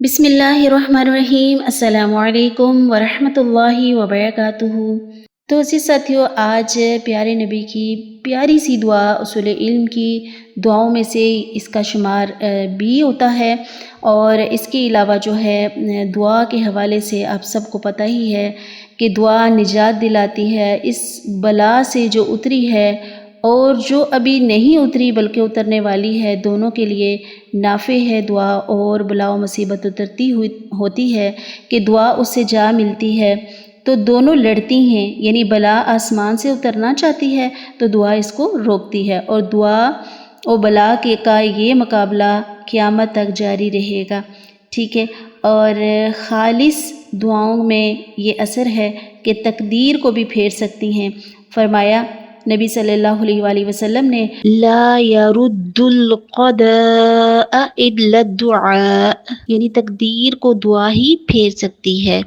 بسم اللہ الرحمن الرحیم، السلام علیکم ورحمۃ اللہ وبرکاتہ۔ تو عزیز ساتھیو، آج پیارے نبی کی پیاری سی دعا، اصول علم کی دعاؤں میں سے اس کا شمار بھی ہوتا ہے، اور اس کے علاوہ جو ہے دعا کے حوالے سے آپ سب کو پتہ ہی ہے کہ دعا نجات دلاتی ہے اس بلا سے جو اتری ہے، اور جو ابھی نہیں اتری بلکہ اترنے والی ہے، دونوں کے لیے نافع ہے دعا، اور بلا و مصیبت اترتی ہوتی ہے کہ دعا اس سے جا ملتی ہے، تو دونوں لڑتی ہیں، یعنی بلا آسمان سے اترنا چاہتی ہے تو دعا اس کو روکتی ہے، اور دعا و بلا کا یہ مقابلہ قیامت تک جاری رہے گا، ٹھیک ہے۔ اور خالص دعاؤں میں یہ اثر ہے کہ تقدیر کو بھی پھیر سکتی ہیں۔ فرمایا نبی صلی اللہ علیہ وآلہ وسلم نے، لا يرد القضاء الا الدعاء، یعنی تقدیر کو دعا ہی پھیر سکتی ہے۔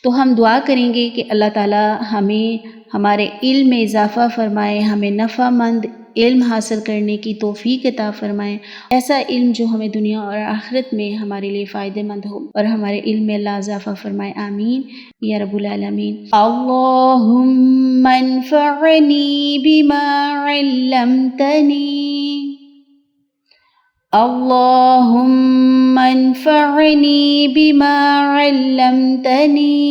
تو ہم دعا کریں گے کہ اللہ تعالی ہمیں ہمارے علم میں اضافہ فرمائے، ہمیں نفع مند علم حاصل کرنے کی توفیق عطا فرمائے، ایسا علم جو ہمیں دنیا اور آخرت میں ہمارے لیے فائدہ مند ہو، اور ہمارے علم میں اللہ اضافہ فرمائے، آمین یا رب العالمین۔ اللہم انفعنی بما علمتنی، اللہم انفعنی بما علمتنی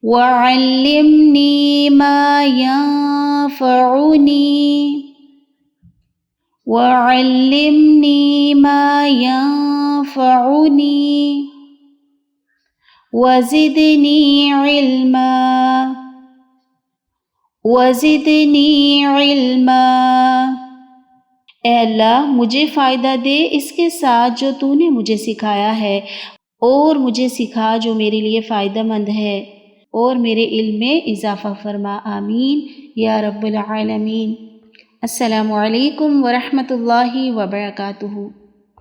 وعلمنی ما ينفعنی وعلمنی ما ينفعنی وزدنی علما وزدنی علما۔ اے اللہ مجھے فائدہ دے اس کے ساتھ جو تو نے مجھے سکھایا ہے، اور مجھے سکھا جو میرے لیے فائدہ مند ہے، اور میرے علم میں اضافہ فرما، آمین یا رب العالمین۔ السلام علیکم ورحمۃ اللہ وبرکاتہ۔